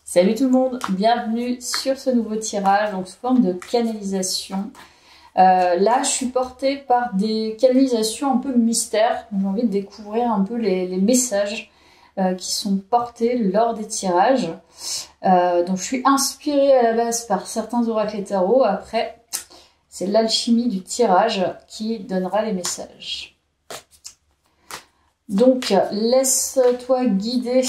Salut tout le monde, bienvenue sur ce nouveau tirage, donc sous forme de canalisation. Là, je suis portée par des canalisations un peu mystères. J'ai envie de découvrir un peu les messages qui sont portés lors des tirages. Donc je suis inspirée à la base par certains oracles et tarots. Après, c'est l'alchimie du tirage qui donnera les messages. Donc, laisse-toi guider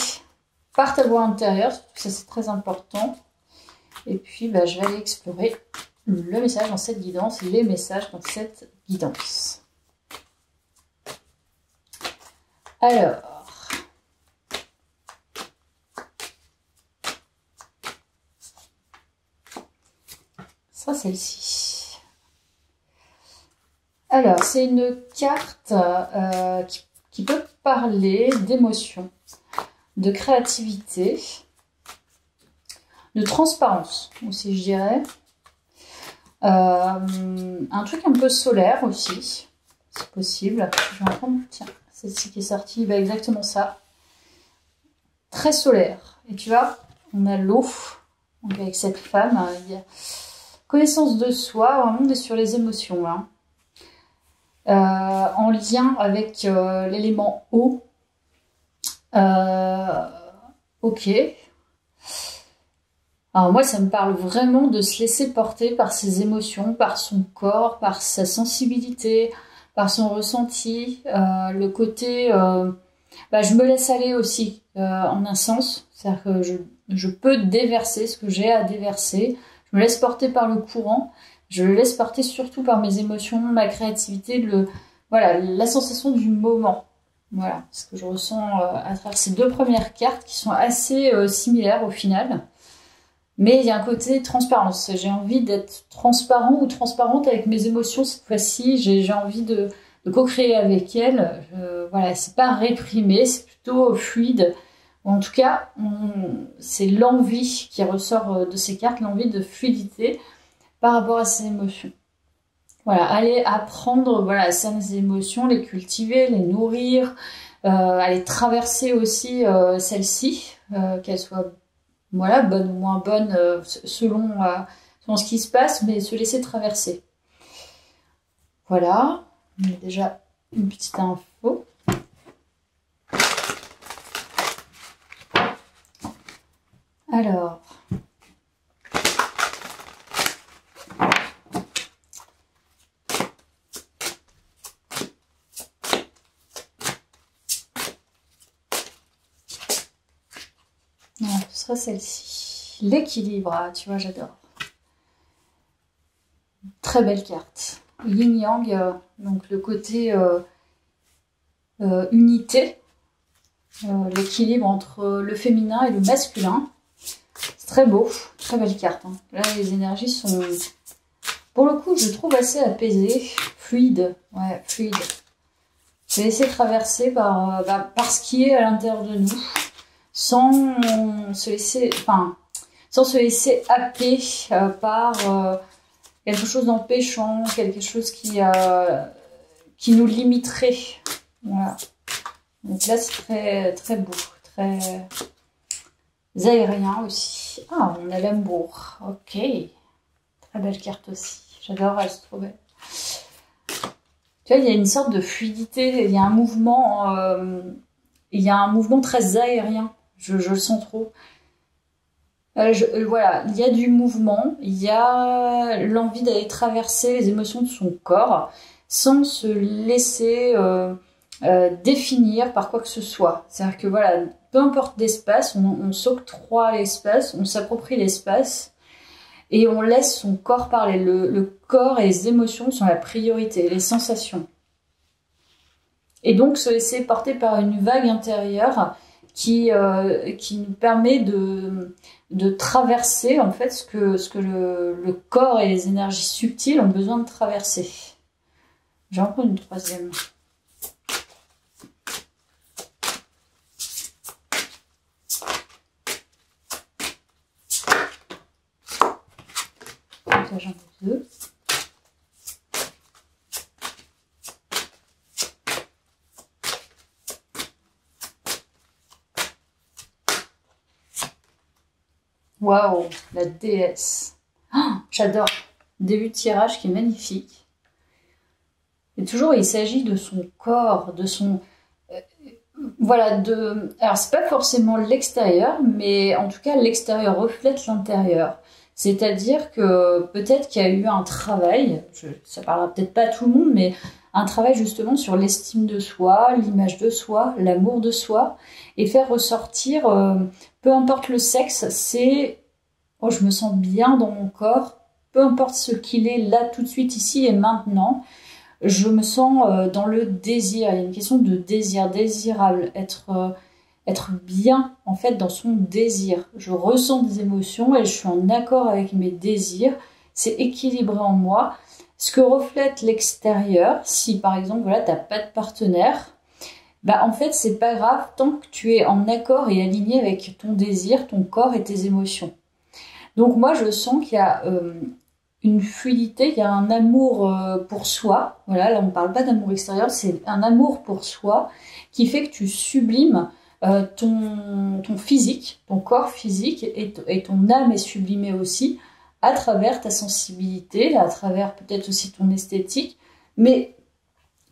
par ta voix intérieure, ça c'est très important. Et puis, je vais aller explorer le message dans cette guidance, les messages dans cette guidance. Alors, ça celle-ci. Alors, c'est une carte qui peut parler d'émotions, de créativité, de transparence aussi, je dirais. Un truc un peu solaire aussi, c'est possible. Je vais en prendre, tiens, celle-ci qui est sortie, exactement ça. Très solaire. Et tu vois, on a l'eau, donc avec cette femme, il y a connaissance de soi, vraiment on est sur les émotions. Hein. En lien avec l'élément eau. Ok. Alors moi, ça me parle vraiment de se laisser porter par ses émotions, par son corps, par sa sensibilité, par son ressenti, le côté... je me laisse aller aussi, en un sens. C'est-à-dire que je peux déverser ce que j'ai à déverser. Je me laisse porter par le courant. Je le laisse porter surtout par mes émotions, ma créativité, la sensation du moment. Voilà ce que je ressens à travers ces deux premières cartes qui sont assez similaires au final. Mais il y a un côté transparence. J'ai envie d'être transparent ou transparente avec mes émotions cette fois-ci. J'ai envie de co-créer avec elles. Voilà, c'est pas réprimé, c'est plutôt fluide. En tout cas, c'est l'envie qui ressort de ces cartes, l'envie de fluidité par rapport à ces émotions. Voilà, aller apprendre ces émotions, les cultiver, les nourrir, aller traverser aussi celles-ci, qu'elles soient bonnes ou moins bonnes selon ce qui se passe, mais se laisser traverser. Voilà, on a déjà une petite info. Alors... ce sera celle-ci. L'équilibre, tu vois, j'adore. Très belle carte. Yin-yang, donc le côté unité, l'équilibre entre le féminin et le masculin. C'est très beau, très belle carte. Hein. Là, les énergies sont, pour le coup, je trouve assez apaisées, fluides. Ouais, fluides. Se laisser traverser par ce qui est à l'intérieur de nous. Sans se laisser happer par quelque chose d'empêchant, quelque chose qui nous limiterait. Voilà. Donc là, c'est très, très beau, très aérien aussi. Ah, on a l'amour. Ok. Très belle carte aussi. J'adore, elle se trouve belle. Tu vois, il y a une sorte de fluidité, il y a un mouvement très aérien. Je le sens trop. Voilà, il y a du mouvement, il y a l'envie d'aller traverser les émotions de son corps sans se laisser définir par quoi que ce soit. C'est-à-dire que voilà, peu importe l'espace, on s'octroie l'espace, on s'approprie l'espace et on laisse son corps parler. Le corps et les émotions sont la priorité, les sensations. Et donc se laisser porter par une vague intérieure qui nous permet de traverser en fait ce que le corps et les énergies subtiles ont besoin de traverser. J'en prends une troisième. Ça, j'en ai deux. Waouh, la déesse. Ah, j'adore. Début de tirage qui est magnifique. Et toujours, il s'agit de son corps, de son... voilà, de... Alors, c'est pas forcément l'extérieur, mais en tout cas, l'extérieur reflète l'intérieur. C'est-à-dire que peut-être qu'il y a eu un travail, ça parlera peut-être pas à tout le monde, mais un travail justement sur l'estime de soi, l'image de soi, l'amour de soi, et faire ressortir, peu importe le sexe, c'est oh, je me sens bien dans mon corps, peu importe ce qu'il est là tout de suite, ici et maintenant, je me sens dans le désir. Il y a une question de désir, désirable, être bien en fait dans son désir. Je ressens des émotions et je suis en accord avec mes désirs. C'est équilibré en moi. Ce que reflète l'extérieur, si par exemple voilà, t'as pas de partenaire, bah en fait c'est pas grave tant que tu es en accord et aligné avec ton désir, ton corps et tes émotions. Donc moi je sens qu'il y a une fluidité, il y a un amour pour soi. Voilà, là on ne parle pas d'amour extérieur, c'est un amour pour soi qui fait que tu sublimes ton physique, ton corps physique et ton âme est sublimée aussi à travers ta sensibilité, à travers peut-être aussi ton esthétique. Mais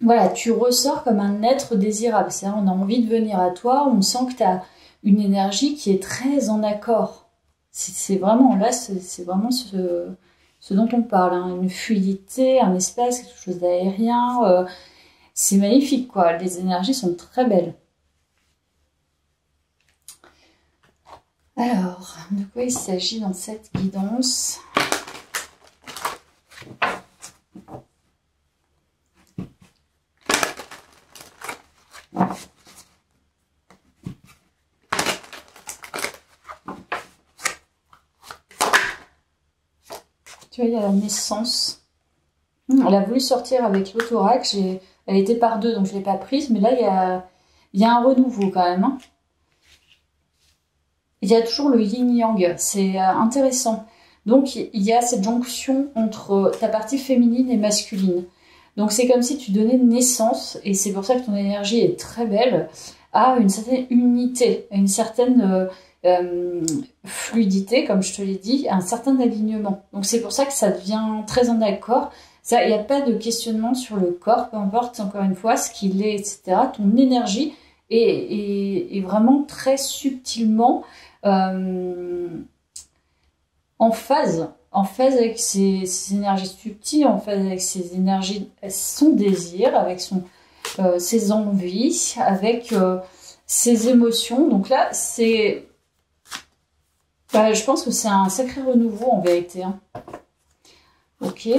voilà, tu ressors comme un être désirable. C'est-à-dire on a envie de venir à toi, on sent que tu as une énergie qui est très en accord. C'est vraiment là, c'est vraiment ce dont on parle, hein. Une fluidité, un espace, quelque chose d'aérien. C'est magnifique, quoi. Les énergies sont très belles. Alors, de quoi il s'agit dans cette guidance? Tu vois, il y a la naissance. Elle a voulu sortir avec l'autorac. Elle était par deux, donc je ne l'ai pas prise. Mais là, il y a un renouveau quand même, hein. Il y a toujours le yin-yang. C'est intéressant. Donc, il y a cette jonction entre ta partie féminine et masculine. Donc, c'est comme si tu donnais naissance, et c'est pour ça que ton énergie est très belle, à une certaine unité, à une certaine... fluidité, comme je te l'ai dit, un certain alignement. Donc c'est pour ça que ça devient très en accord. Il n'y a pas de questionnement sur le corps, peu importe encore une fois ce qu'il est, etc. Ton énergie est vraiment très subtilement en phase avec ses énergies subtiles, en phase avec ses énergies, son désir, avec ses envies, avec ses émotions. Donc là, c'est... Bah, je pense que c'est un sacré renouveau en vérité, hein. Ok.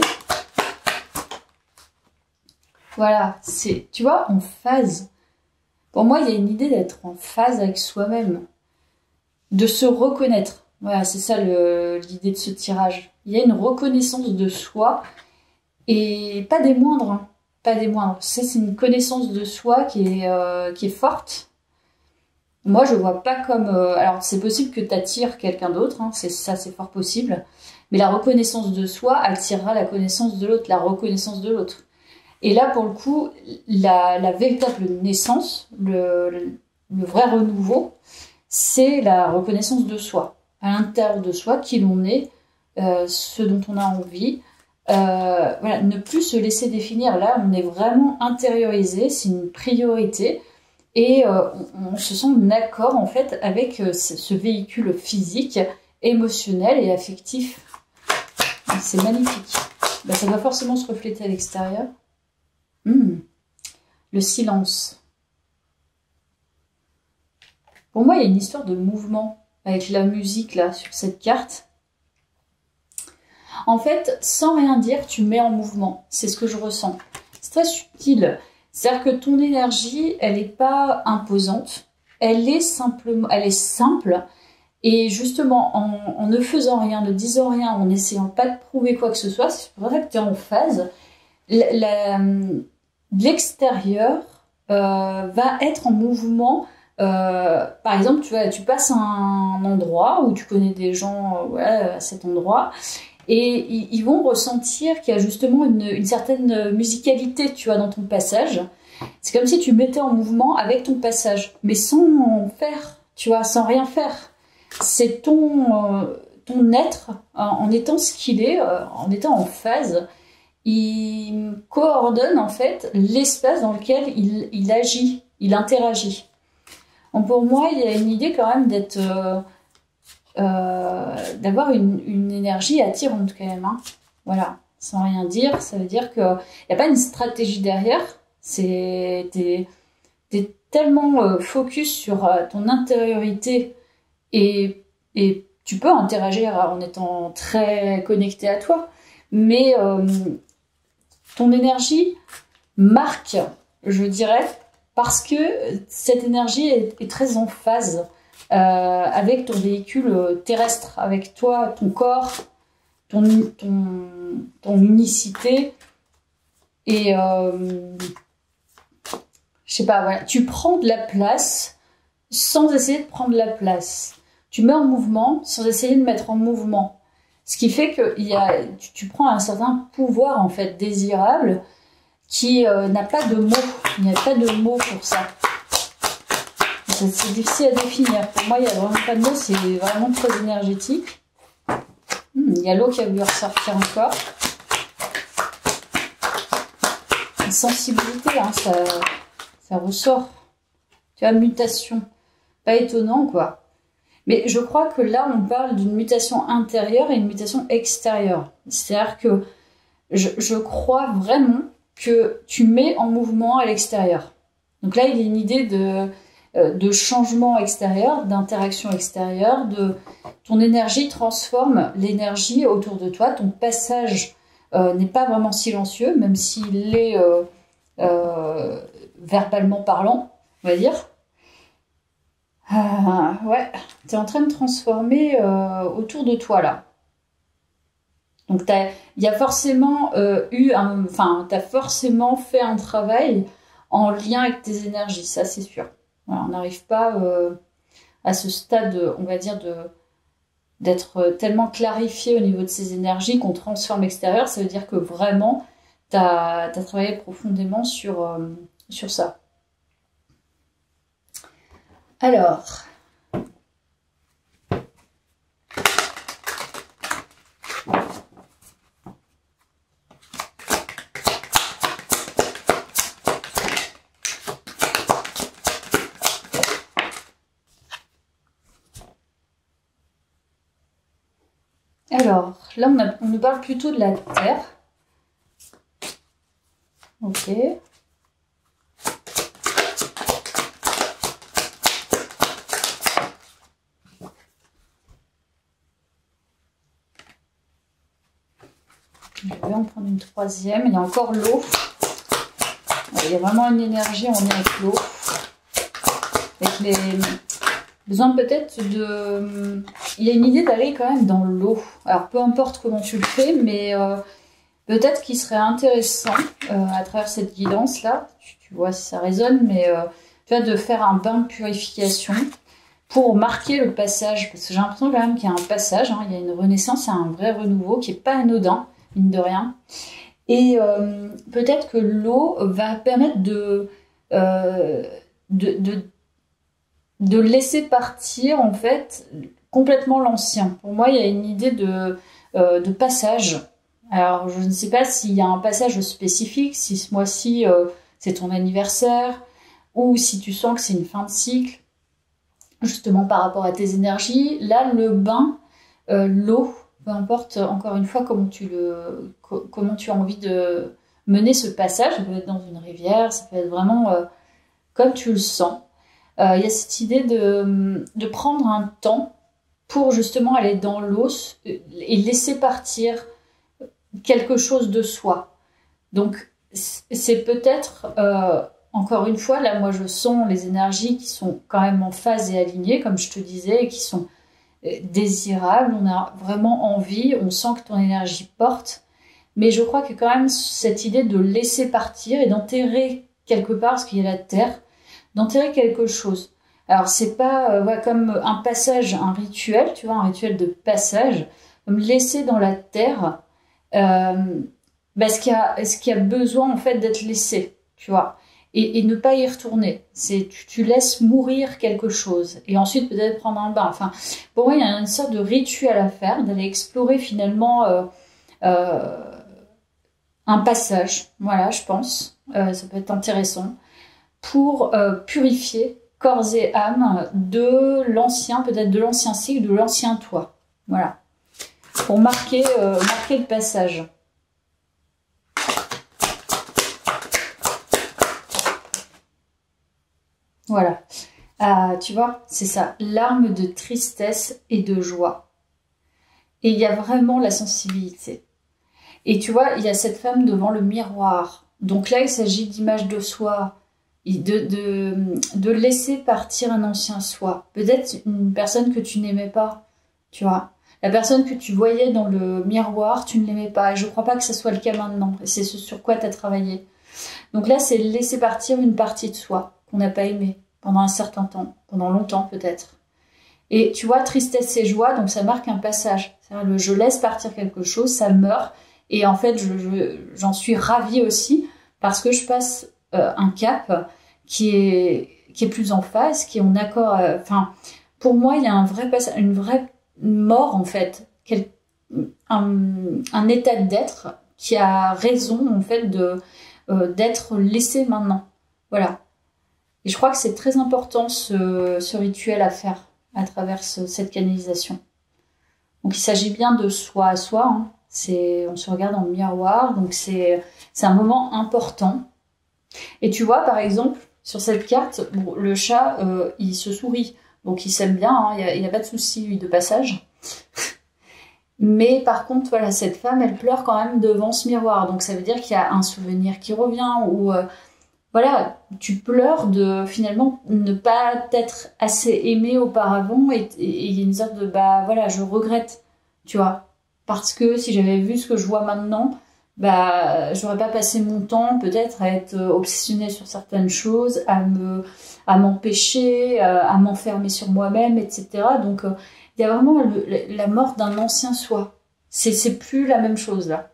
Voilà, c'est, tu vois, en phase. Pour moi, il y a une idée d'être en phase avec soi-même, de se reconnaître. Voilà, c'est ça l'idée de ce tirage. Il y a une reconnaissance de soi et pas des moindres, hein. Pas des moindres. C'est une connaissance de soi qui est forte. Moi, je vois pas comme... alors, c'est possible que tu attires quelqu'un d'autre, hein, c'est fort possible. Mais la reconnaissance de soi attirera la connaissance de l'autre, la reconnaissance de l'autre. Et là, pour le coup, la véritable naissance, le vrai renouveau, c'est la reconnaissance de soi. À l'intérieur de soi, qui l'on est, ce dont on a envie. Voilà, ne plus se laisser définir. Là, on est vraiment intériorisé, c'est une priorité. Et on se sent en accord en fait avec ce véhicule physique, émotionnel et affectif. C'est magnifique. Ben, ça doit forcément se refléter à l'extérieur. Le silence. Pour moi, il y a une histoire de mouvement avec la musique là sur cette carte. En fait, sans rien dire, tu mets en mouvement. C'est ce que je ressens. C'est très subtil. C'est-à-dire que ton énergie, elle n'est pas imposante, elle est simple, et justement, en ne faisant rien, ne disant rien, en n'essayant pas de prouver quoi que ce soit, c'est pour ça que tu es en phase. L'extérieur va être en mouvement. Par exemple, tu passes à un endroit où tu connais des gens à cet endroit, et ils vont ressentir qu'il y a justement une certaine musicalité, tu vois, dans ton passage. C'est comme si tu mettais en mouvement avec ton passage, mais sans faire, tu vois, sans rien faire. c'est ton être, en étant ce qu'il est, en étant en phase, il coordonne en fait l'espace dans lequel il agit, il interagit. Donc pour moi, il y a une idée quand même d'avoir une énergie attirante quand même. Hein. Voilà, sans rien dire, ça veut dire qu'il n'y a pas une stratégie derrière. T'es tellement focus sur ton intériorité et tu peux interagir en étant très connecté à toi, mais ton énergie marque, je dirais, parce que cette énergie est très en phase avec ton véhicule terrestre, avec toi, ton corps, ton unicité. Et je sais pas, voilà, tu prends de la place sans essayer de prendre de la place. Tu mets en mouvement sans essayer de mettre en mouvement. Ce qui fait que tu prends un certain pouvoir en fait désirable qui n'a pas de mots. Il n'y a pas de mots pour ça. C'est difficile à définir. Pour moi, il n'y a vraiment pas de mots. C'est vraiment très énergétique. Il y a l'eau qui a voulu ressortir encore. Une sensibilité, hein, ça ressort. Tu vois, mutation. Pas étonnant, quoi. Mais je crois que là, on parle d'une mutation intérieure et une mutation extérieure. C'est-à-dire que je crois vraiment que tu mets en mouvement à l'extérieur. Donc là, il y a une idée de changement extérieur, d'interaction extérieure, ton énergie transforme l'énergie autour de toi. Ton passage n'est pas vraiment silencieux, même s'il est verbalement parlant, on va dire. Ouais, tu es en train de transformer autour de toi là. Donc il y a forcément t'as forcément fait un travail en lien avec tes énergies, ça c'est sûr. Voilà, on n'arrive pas à ce stade, on va dire, d'être tellement clarifié au niveau de ces énergies qu'on transforme extérieur. Ça veut dire que vraiment, tu as travaillé profondément sur ça. Alors, là, on nous parle plutôt de la Terre. Ok. Je vais en prendre une troisième. Il y a encore l'eau. Il y a vraiment une énergie en lien avec l'eau. Avec les besoin peut-être de... Il y a une idée d'aller quand même dans l'eau. Alors peu importe comment tu le fais, mais peut-être qu'il serait intéressant à travers cette guidance-là, tu vois si ça résonne, mais tu vois, de faire un bain de purification pour marquer le passage. Parce que j'ai l'impression quand même qu'il y a un passage, hein, il y a une renaissance, il y a un vrai renouveau qui n'est pas anodin, mine de rien. Et peut-être que l'eau va permettre de laisser partir en fait complètement l'ancien. Pour moi, il y a une idée de passage. Alors, je ne sais pas s'il y a un passage spécifique, si ce mois-ci c'est ton anniversaire, ou si tu sens que c'est une fin de cycle, justement par rapport à tes énergies. Là, le bain, l'eau, peu importe encore une fois comment tu as envie de mener ce passage, ça peut être dans une rivière, ça peut être vraiment comme tu le sens. Il y a cette idée de prendre un temps pour justement aller dans l'eau et laisser partir quelque chose de soi. Donc, c'est peut-être, encore une fois, là, moi, je sens les énergies qui sont quand même en phase et alignées, comme je te disais, et qui sont désirables. On a vraiment envie, on sent que ton énergie porte. Mais je crois que quand même, cette idée de laisser partir et d'enterrer quelque part, parce qu'il y a la terre, d'enterrer quelque chose. Alors, c'est pas comme un passage, un rituel, tu vois, un rituel de passage, comme laisser dans la terre ce qui a besoin, en fait, d'être laissé, tu vois. et ne pas y retourner. Tu laisses mourir quelque chose et ensuite peut-être prendre un bain. Enfin, pour moi, il y a une sorte de rituel à faire, d'aller explorer finalement un passage. Voilà, je pense. Ça peut être intéressant pour purifier corps et âme de l'ancien, peut-être de l'ancien cycle, de l'ancien toi. Voilà. Pour marquer le passage. Voilà. Tu vois, c'est ça. Larmes de tristesse et de joie. Et il y a vraiment la sensibilité. Et tu vois, il y a cette femme devant le miroir. Donc là, il s'agit d'image de soi, de laisser partir un ancien soi. Peut-être une personne que tu n'aimais pas, tu vois. La personne que tu voyais dans le miroir, tu ne l'aimais pas. Et je ne crois pas que ce soit le cas maintenant. Et c'est ce sur quoi tu as travaillé. Donc là, c'est laisser partir une partie de soi qu'on n'a pas aimée pendant un certain temps, pendant longtemps peut-être. Et tu vois, tristesse et joie, donc ça marque un passage. C'est-à-dire je laisse partir quelque chose, ça meurt. Et en fait, j'en suis ravie aussi parce que je passe un cap qui est plus en phase, qui est en accord. Enfin, pour moi, il y a une vraie mort en fait, un état d'être qui a raison en fait d'être laissé maintenant. Voilà. Et je crois que c'est très important ce rituel à faire à travers cette canalisation. Donc il s'agit bien de soi à soi. Hein. On se regarde dans le miroir, donc c'est un moment important. Et tu vois, par exemple, sur cette carte, bon, le chat, il se sourit, donc il s'aime bien, hein, il n'y a pas de souci, lui, de passage. Mais par contre, voilà, cette femme, elle pleure quand même devant ce miroir, donc ça veut dire qu'il y a un souvenir qui revient, ou voilà, tu pleures de finalement ne pas t'être assez aimé auparavant, et il y a une sorte de, bah voilà, je regrette, tu vois. Parce que si j'avais vu ce que je vois maintenant, bah, j'aurais pas passé mon temps peut-être à être obsessionnée sur certaines choses, à m'empêcher, à m'enfermer sur moi-même, etc. Donc, il y a vraiment la mort d'un ancien soi. C'est plus la même chose là.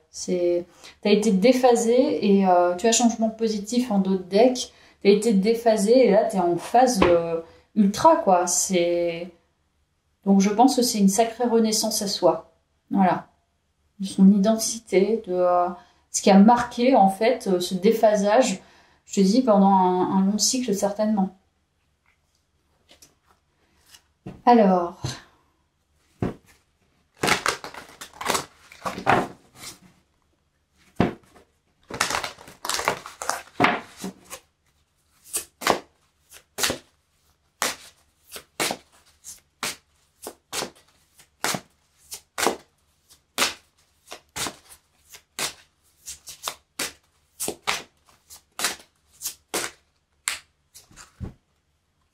T'as été déphasé et tu as changement positif en d'autres decks. T'as été déphasé et là t'es en phase ultra quoi. Donc je pense que c'est une sacrée renaissance à soi. Voilà, de son identité, de ce qui a marqué en fait ce déphasage, je te dis, pendant un long cycle certainement. Alors,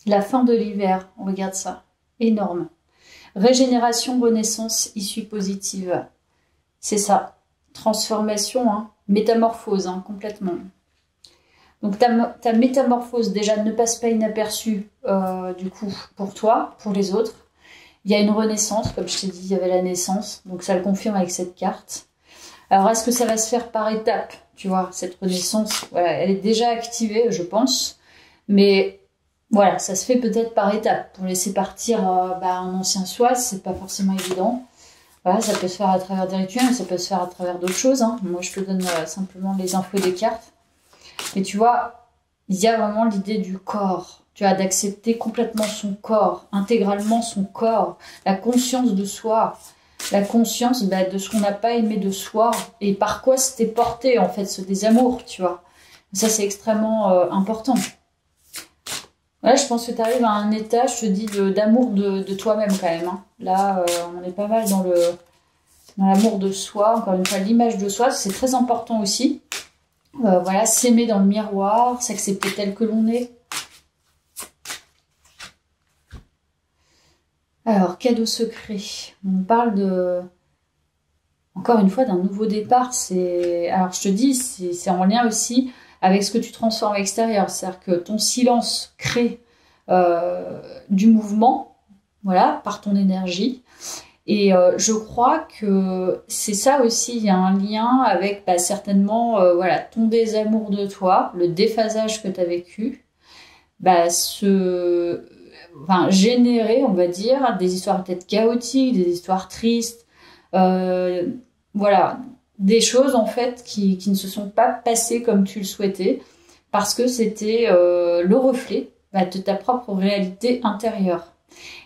la fin de l'hiver, on regarde ça, énorme. Régénération, renaissance, issue positive. C'est ça, transformation, hein, métamorphose, hein, complètement. Donc ta métamorphose, déjà, ne passe pas inaperçue, du coup, pour toi, pour les autres. Il y a une renaissance, comme je t'ai dit, il y avait la naissance, donc ça le confirme avec cette carte. Alors, est-ce que ça va se faire par étapes, tu vois, cette renaissance, voilà, elle est déjà activée, je pense, mais voilà, ça se fait peut-être par étapes. Pour laisser partir un ancien soi, c'est pas forcément évident. Voilà, ça peut se faire à travers des rituels, ça peut se faire à travers d'autres choses. Hein. Moi, je te donne simplement les infos des cartes. Et tu vois, il y a vraiment l'idée du corps. Tu vois, d'accepter complètement son corps, intégralement son corps, la conscience de soi, la conscience de ce qu'on n'a pas aimé de soi et par quoi c'était porté, en fait, ce désamour, tu vois. Ça, c'est extrêmement important. Là, je pense que tu arrives à un état, je te dis, d'amour de toi-même quand même. Hein. Là, on est pas mal dans l'amour de soi, encore une fois, l'image de soi, c'est très important aussi. Voilà, s'aimer dans le miroir, s'accepter tel que l'on est. Alors, cadeau secret. On parle encore une fois, d'un nouveau départ. Alors, je te dis, c'est en lien aussi avec ce que tu transformes à l'extérieur. C'est-à-dire que ton silence crée du mouvement, voilà, par ton énergie. Et je crois que c'est ça aussi, il y a un lien avec bah, certainement voilà, ton désamour de toi, le déphasage que tu as vécu, bah, enfin, générer, on va dire, des histoires peut-être chaotiques, des histoires tristes, euh, voilà, des choses en fait qui ne se sont pas passées comme tu le souhaitais, parce que c'était le reflet bah, de ta propre réalité intérieure.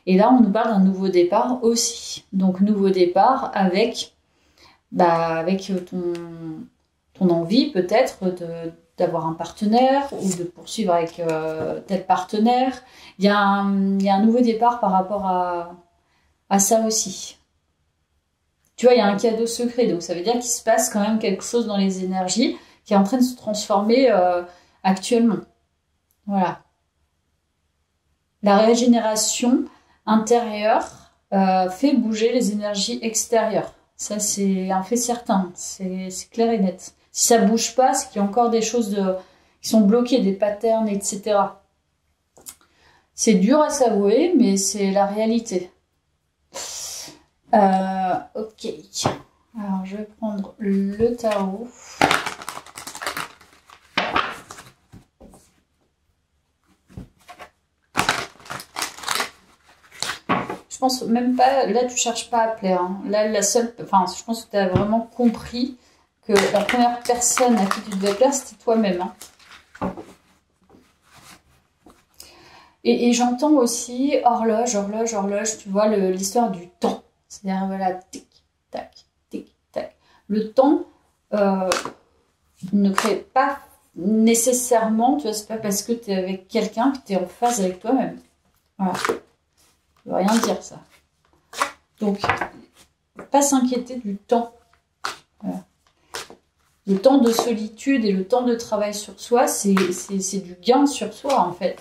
Et là, on nous parle d'un nouveau départ aussi. Donc, nouveau départ avec, bah, avec ton envie peut-être d'avoir un partenaire ou de poursuivre avec tel partenaire. Il y a un nouveau départ par rapport à ça aussi. Tu vois, il y a un cadeau secret. Donc, ça veut dire qu'il se passe quand même quelque chose dans les énergies qui est en train de se transformer actuellement. Voilà. La régénération intérieure fait bouger les énergies extérieures. Ça, c'est un fait certain. C'est clair et net. Si ça bouge pas, c'est qu'il y a encore des choses qui sont bloquées, des patterns, etc. C'est dur à s'avouer, mais c'est la réalité. Ok. Alors, je vais prendre le tarot. Je pense même pas, là tu cherches pas à plaire. Hein. Là, la seule, enfin, je pense que tu as vraiment compris que la première personne à qui tu devais plaire, c'était toi-même. Hein. Et j'entends aussi horloge, horloge, horloge, tu vois, l'histoire du temps. C'est-à-dire, voilà, tic, tac, tic, tac. Le temps ne crée pas nécessairement, tu vois, c'est pas parce que tu es avec quelqu'un que tu es en phase avec toi-même. Voilà. Ça veut rien dire, ça. Donc, pas s'inquiéter du temps. Voilà. Le temps de solitude et le temps de travail sur soi, c'est du gain sur soi, en fait.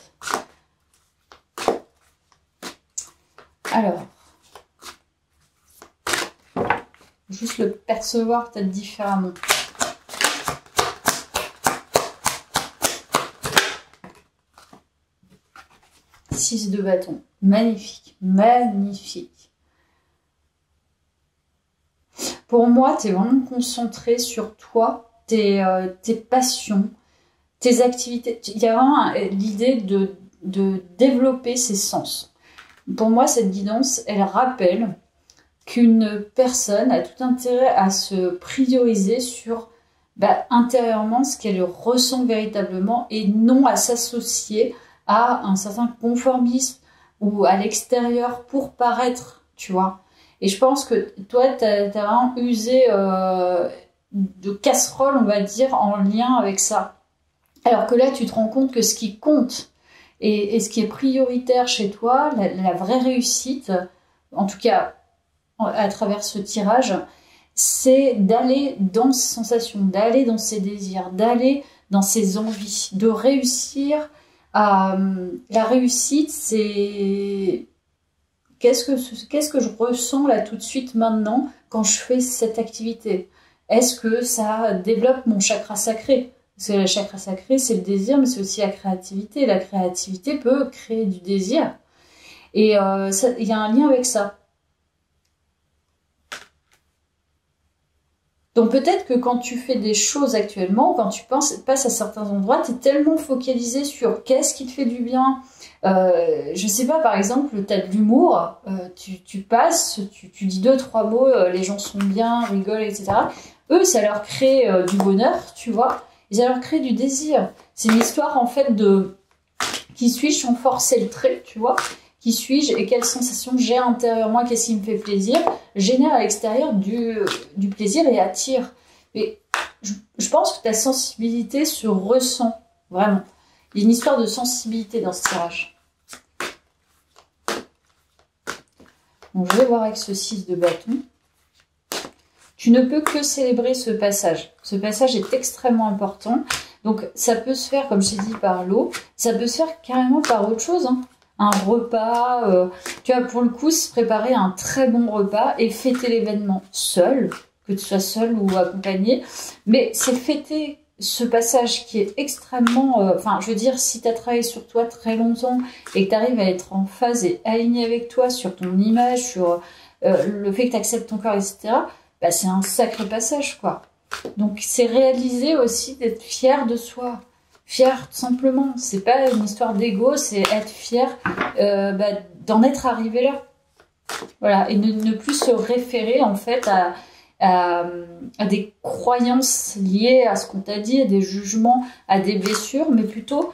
Alors, juste le percevoir peut-être différemment. Six de bâton. Magnifique, magnifique. Pour moi, tu es vraiment concentré sur toi, tes passions, tes activités. Il y a vraiment l'idée de développer ses sens. Pour moi, cette guidance, elle rappelle qu'une personne a tout intérêt à se prioriser sur intérieurement ce qu'elle ressent véritablement et non à s'associer à un certain conformisme ou à l'extérieur pour paraître, tu vois. Et je pense que toi, t'as vraiment usé de casserole, on va dire, en lien avec ça. Alors que là, tu te rends compte que ce qui compte et ce qui est prioritaire chez toi, la vraie réussite, en tout cas à travers ce tirage, c'est d'aller dans ces sensations, d'aller dans ses désirs, d'aller dans ses envies, de réussir. La réussite, c'est qu'est-ce que je ressens là tout de suite maintenant quand je fais cette activité? Est-ce que ça développe mon chakra sacré? Parce que le chakra sacré, c'est le désir, mais c'est aussi la créativité. La créativité peut créer du désir. Et il y a un lien avec ça. Donc peut-être que quand tu fais des choses actuellement, quand tu passes à certains endroits, tu es tellement focalisé sur qu'est-ce qui te fait du bien. Je sais pas, par exemple, tu as de l'humour, tu passes, tu dis 2-3 mots, les gens sont bien, rigolent, etc. Eux, ça leur crée du bonheur, tu vois, et ça leur crée du désir. C'est une histoire en fait de qui suis-je sans forcer le trait, tu vois. Qui suis-je et quelles sensations j'ai intérieurement, qu'est-ce qui me fait plaisir, génère à l'extérieur du plaisir et attire. Mais je pense que ta sensibilité se ressent, vraiment. Il y a une histoire de sensibilité dans ce tirage. Donc je vais voir avec ce 6 de bâton. Tu ne peux que célébrer ce passage. Ce passage est extrêmement important. Donc ça peut se faire, comme je t'ai dit, par l'eau. Ça peut se faire carrément par autre chose, hein. Un repas, tu vois, pour le coup, se préparer un très bon repas et fêter l'événement seul, que tu sois seul ou accompagné, mais c'est fêter ce passage qui est extrêmement, enfin, je veux dire, si tu as travaillé sur toi très longtemps et que tu arrives à être en phase et aligné avec toi sur ton image, sur le fait que tu acceptes ton corps, etc., bah, c'est un sacré passage, quoi. Donc, c'est réaliser aussi d'être fier de soi. Fier, tout simplement. C'est pas une histoire d'ego, c'est être fier bah, d'en être arrivé là. Voilà. Et ne plus se référer, en fait, à des croyances liées à ce qu'on t'a dit, à des jugements, à des blessures, mais plutôt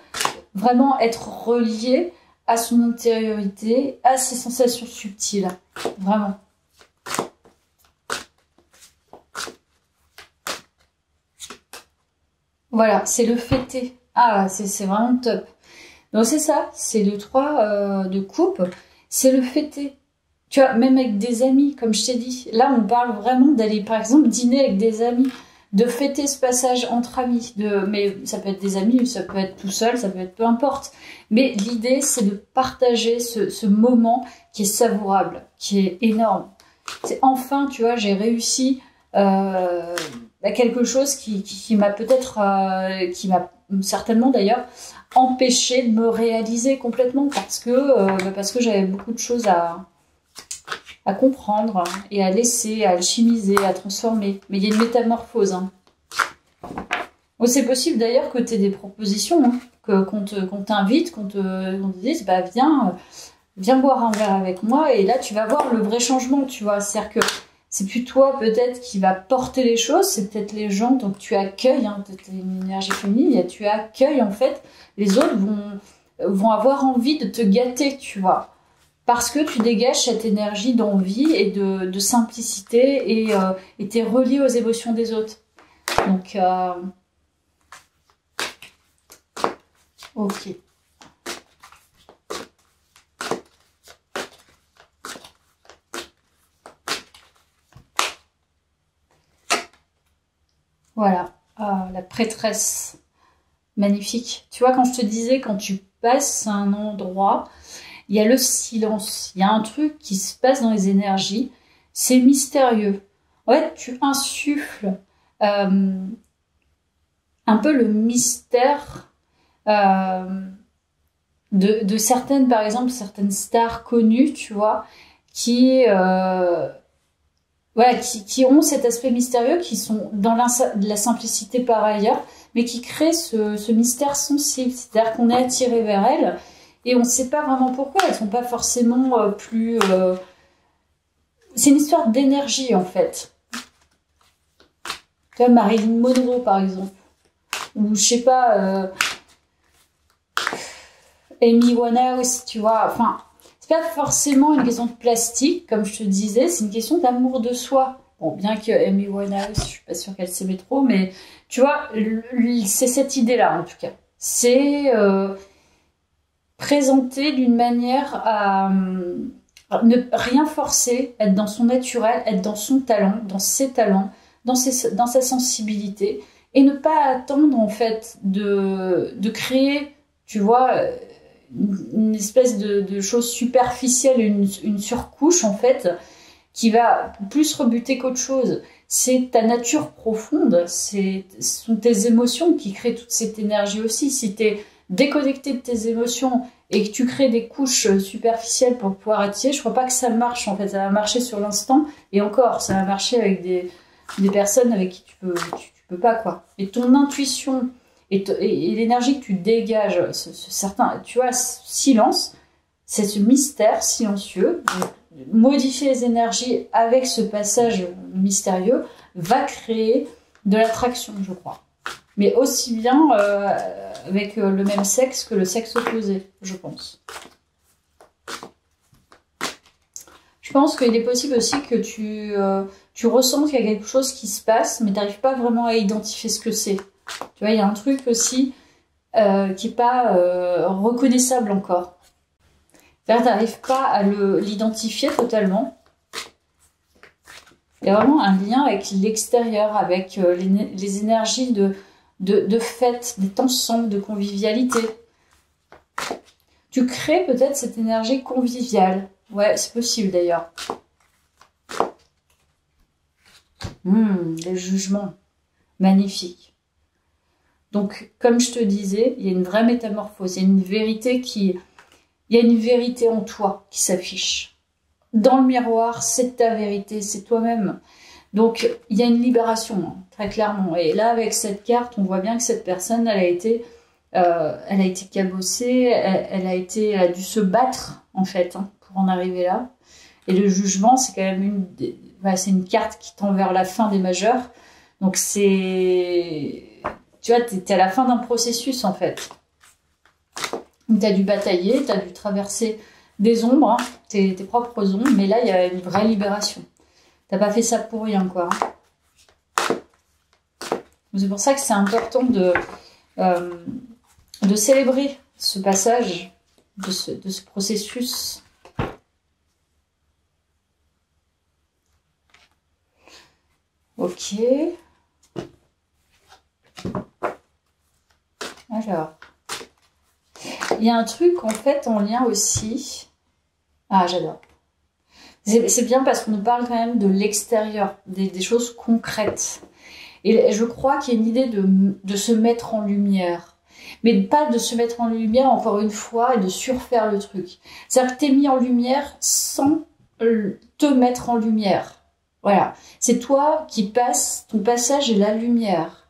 vraiment être relié à son intériorité, à ses sensations subtiles. Vraiment. Voilà, c'est le fêter. Ah, c'est vraiment top. Donc c'est ça, c'est le 3 de coupe, c'est le fêter. Tu vois, même avec des amis, comme je t'ai dit. Là, on parle vraiment d'aller, par exemple, dîner avec des amis, de fêter ce passage entre amis. Mais ça peut être des amis, ça peut être tout seul, ça peut être peu importe. Mais l'idée, c'est de partager ce moment qui est savourable, qui est énorme. C'est enfin, tu vois, j'ai réussi à quelque chose qui m'a peut-être, qui m'a certainement d'ailleurs, empêché de me réaliser complètement parce que j'avais beaucoup de choses à comprendre et à laisser, à alchimiser, à transformer. Mais il y a une métamorphose. Hein. Bon, c'est possible d'ailleurs que tu aies des propositions, hein, qu'on t'invite, qu'on te dise, bah viens boire un verre avec moi et là tu vas voir le vrai changement, tu vois. C'est-à-dire que c'est plus toi peut-être qui va porter les choses, c'est peut-être les gens, donc tu accueilles, hein, tu as une énergie féminine, et tu accueilles en fait, les autres vont avoir envie de te gâter, tu vois. Parce que tu dégages cette énergie d'envie et de simplicité et t'es relié aux émotions des autres. Donc, ok. Voilà, la prêtresse. Magnifique. Tu vois, quand je te disais, quand tu passes à un endroit, il y a le silence. Il y a un truc qui se passe dans les énergies. C'est mystérieux. En fait, tu insuffles un peu le mystère de certaines, par exemple, certaines stars connues, tu vois, qui ont cet aspect mystérieux, qui sont dans la simplicité par ailleurs, mais qui créent ce mystère sensible. C'est-à-dire qu'on est attiré vers elles et on ne sait pas vraiment pourquoi. Elles ne sont pas forcément plus... C'est une histoire d'énergie, en fait. Tu vois, Marilyn Monroe, par exemple. Ou, je sais pas, Amy Winehouse, tu vois. Enfin, c'est pas forcément une question de plastique, comme je te disais, c'est une question d'amour de soi. Bon, bien que Amy Winehouse, je suis pas sûre qu'elle s'aimait trop, mais tu vois, c'est cette idée-là, en tout cas. C'est présenter d'une manière à ne rien forcer, être dans son naturel, être dans son talent, dans ses talents, dans sa sensibilité, et ne pas attendre, en fait, de créer, tu vois, une espèce de chose superficielle, une surcouche, en fait, qui va plus rebuter qu'autre chose. C'est ta nature profonde, ce sont tes émotions qui créent toute cette énergie aussi. Si tu es déconnecté de tes émotions et que tu crées des couches superficielles pour pouvoir attirer, je crois pas que ça marche, en fait. Ça va marcher sur l'instant, et encore, ça va marcher avec des personnes avec qui tu peux pas, quoi. Et ton intuition et l'énergie que tu dégages, ce certain, tu vois, silence, c'est ce mystère silencieux. Modifier les énergies avec ce passage mystérieux va créer de l'attraction, je crois. Mais aussi bien avec le même sexe que le sexe opposé, je pense. Je pense qu'il est possible aussi que tu ressentes qu'il y a quelque chose qui se passe, mais tu n'arrives pas vraiment à identifier ce que c'est. Tu vois, il y a un truc aussi qui n'est pas reconnaissable encore. C'est-à-dire que tu n'arrives pas à l'identifier totalement. Il y a vraiment un lien avec l'extérieur, avec les énergies de fête, d'être ensemble, de convivialité. Tu crées peut-être cette énergie conviviale. Ouais, c'est possible d'ailleurs. Le jugement. Magnifique. Donc, comme je te disais, il y a une vraie métamorphose. Il y a une vérité en toi qui s'affiche. dans le miroir, c'est ta vérité, c'est toi-même. Donc, il y a une libération, hein, très clairement. Et là, avec cette carte, on voit bien que cette personne, elle a été cabossée, elle a dû se battre, en fait, hein, pour en arriver là. Et le jugement, c'est quand même c'est une carte qui tend vers la fin des majeurs. Donc, tu vois, t'es à la fin d'un processus, en fait. Tu as dû batailler, tu as dû traverser des ombres, hein, tes propres ombres, mais là, il y a une vraie libération. T'as pas fait ça pour rien, quoi. C'est pour ça que c'est important de célébrer ce passage, de ce processus. Ok. Alors. Il y a un truc, en fait, en lien aussi. Ah, j'adore. C'est bien parce qu'on nous parle quand même de l'extérieur, des choses concrètes. Et je crois qu'il y a une idée de se mettre en lumière. Mais pas de se mettre en lumière, encore une fois, et de surfaire le truc. C'est-à-dire que tu es mis en lumière sans te mettre en lumière. Voilà. C'est toi qui passes, ton passage est la lumière.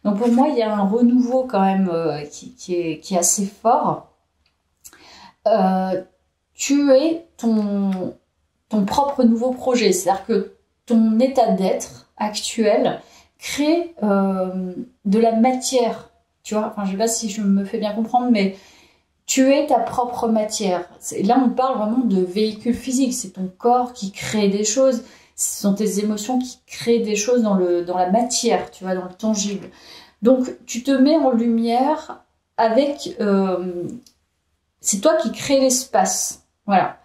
Donc pour moi, il y a un renouveau quand même qui est assez fort. Tu es ton propre nouveau projet. C'est-à-dire que ton état d'être actuel crée de la matière. Tu vois, enfin, je sais pas si je me fais bien comprendre, mais tu es ta propre matière. Là, on parle vraiment de véhicule physique. C'est ton corps qui crée des choses. Ce sont tes émotions qui créent des choses dans la matière, tu vois, dans le tangible. Donc, tu te mets en lumière avec... c'est toi qui crée l'espace. Voilà.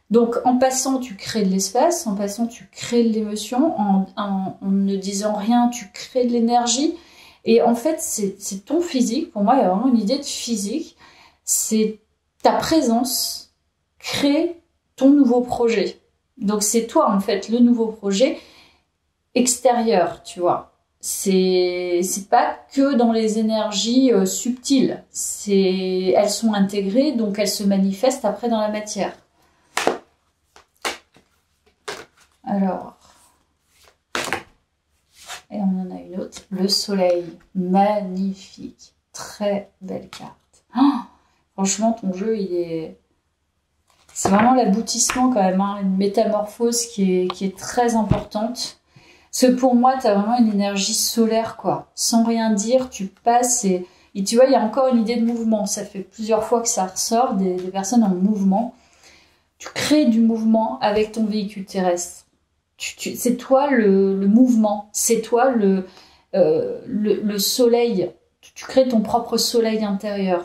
Donc, en passant, tu crées de l'espace. En passant, tu crées de l'émotion. En ne disant rien, tu crées de l'énergie. Et en fait, c'est ton physique. Pour moi, il y a vraiment une idée de physique. C'est ta présence crée ton nouveau projet. Donc, c'est toi, en fait, le nouveau projet extérieur, tu vois. C'est pas que dans les énergies subtiles. Elles sont intégrées, donc elles se manifestent après dans la matière. Alors, et on en a une autre. Le soleil, magnifique, très belle carte. Oh, franchement, ton jeu, c'est vraiment l'aboutissement quand même, hein, une métamorphose qui est très importante. Parce que pour moi, tu as vraiment une énergie solaire, quoi. Sans rien dire, tu passes et tu vois, il y a encore une idée de mouvement. Ça fait plusieurs fois que ça ressort, des personnes en mouvement. Tu crées du mouvement avec ton véhicule terrestre. C'est toi le mouvement. C'est toi le soleil. Tu crées ton propre soleil intérieur.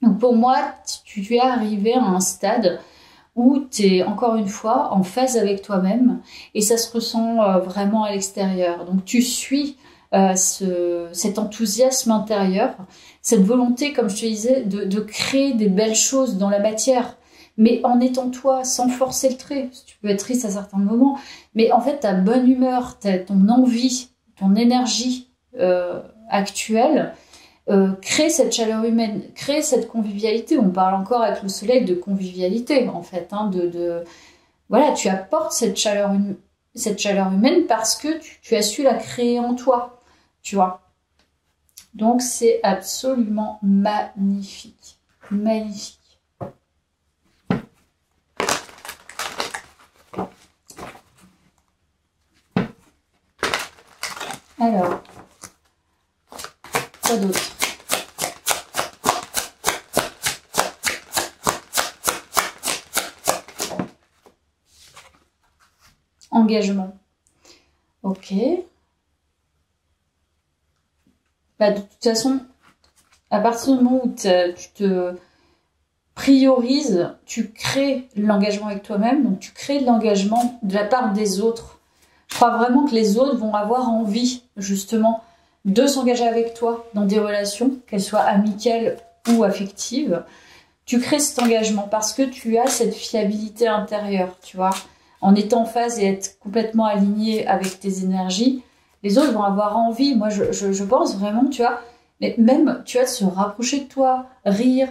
Donc pour moi, tu es arrivé à un stade où tu es encore une fois en phase avec toi-même et ça se ressent vraiment à l'extérieur. Donc tu suis cet enthousiasme intérieur, cette volonté, comme je te disais, de créer des belles choses dans la matière, mais en étant toi, sans forcer le trait. Tu peux être triste à certains moments, mais en fait ta bonne humeur, ton envie, ton énergie actuelle, crée cette chaleur humaine, crée cette convivialité. On parle encore avec le soleil de convivialité, en fait, hein, voilà, tu apportes cette chaleur humaine parce que tu as su la créer en toi, tu vois. Donc c'est absolument magnifique, magnifique. Alors, quoi d'autre? Engagement. Ok. Bah, de toute façon, à partir du moment où tu te priorises, tu crées l'engagement avec toi-même, donc tu crées de l'engagement de la part des autres. Je crois vraiment que les autres vont avoir envie, justement, de s'engager avec toi dans des relations, qu'elles soient amicales ou affectives. Tu crées cet engagement parce que tu as cette fiabilité intérieure, tu vois. En étant en phase et être complètement aligné avec tes énergies, les autres vont avoir envie. Moi, je pense vraiment, tu vois, mais même, tu vois, de se rapprocher de toi, rire,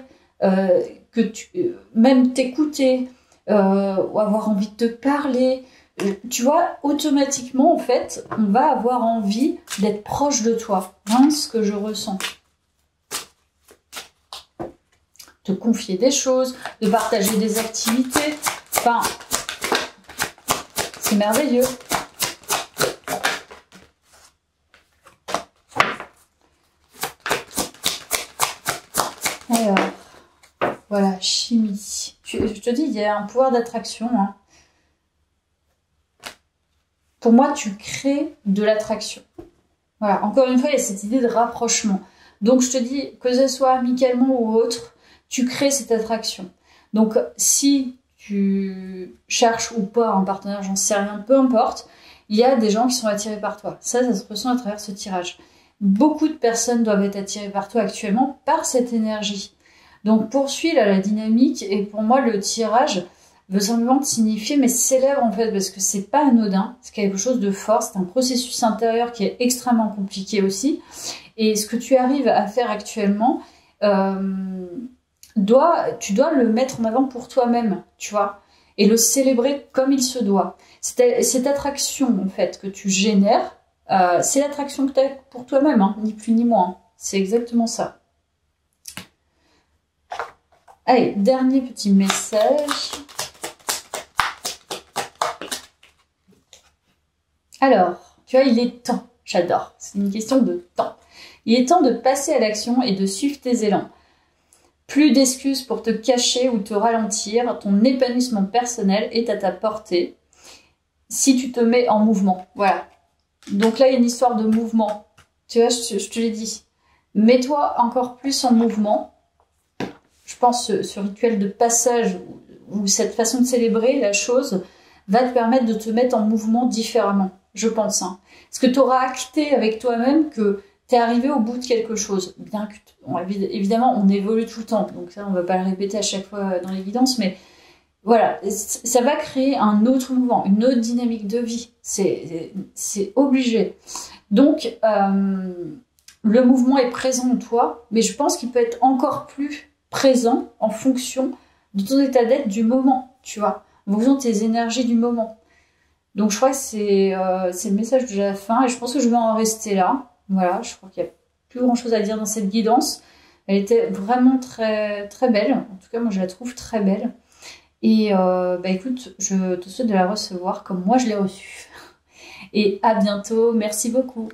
même t'écouter, ou avoir envie de te parler. Tu vois, automatiquement, en fait, on va avoir envie d'être proche de toi. Hein, ce que je ressens. Te confier des choses, de partager des activités. Enfin, c'est merveilleux. Alors, voilà, chimie. Je te dis, il y a un pouvoir d'attraction. Hein. Pour moi, tu crées de l'attraction. Voilà, encore une fois, il y a cette idée de rapprochement. Donc, je te dis, que ce soit amicalement ou autre, tu crées cette attraction. Donc, si tu cherches ou pas un partenaire, j'en sais rien, peu importe, il y a des gens qui sont attirés par toi. Ça se ressent à travers ce tirage. Beaucoup de personnes doivent être attirées par toi actuellement par cette énergie. Donc, poursuis là, la dynamique. Et pour moi, le tirage veut simplement te signifier, mais célèbre en fait, parce que c'est pas anodin, c'est quelque chose de fort, c'est un processus intérieur qui est extrêmement compliqué aussi. Et ce que tu arrives à faire actuellement, tu dois le mettre en avant pour toi-même, tu vois, et le célébrer comme il se doit. Cette attraction, en fait, que tu génères, c'est l'attraction que tu as pour toi-même, hein, ni plus ni moins. C'est exactement ça. Allez, dernier petit message. Alors, tu vois, il est temps, j'adore, c'est une question de temps. Il est temps de passer à l'action et de suivre tes élans. Plus d'excuses pour te cacher ou te ralentir, ton épanouissement personnel est à ta portée si tu te mets en mouvement. Voilà. Donc là, il y a une histoire de mouvement. Tu vois, je te l'ai dit. Mets-toi encore plus en mouvement. Je pense que ce rituel de passage ou cette façon de célébrer la chose va te permettre de te mettre en mouvement différemment, je pense. Hein. Parce que tu auras acté avec toi-même que tu es arrivé au bout de quelque chose. Bien que, évidemment, on évolue tout le temps. Donc ça, on ne va pas le répéter à chaque fois dans l'évidence, mais voilà, ça va créer un autre mouvement, une autre dynamique de vie. C'est obligé. Donc, le mouvement est présent en toi, mais je pense qu'il peut être encore plus présent en fonction de ton état d'être du moment, tu vois, en fonction de tes énergies du moment. Donc je crois que c'est le message de la fin et je pense que je vais en rester là. Voilà, je crois qu'il n'y a plus grand chose à dire dans cette guidance. Elle était vraiment très, très belle. En tout cas, moi je la trouve très belle. Et écoute, je te souhaite de la recevoir comme moi je l'ai reçue. Et à bientôt. Merci beaucoup.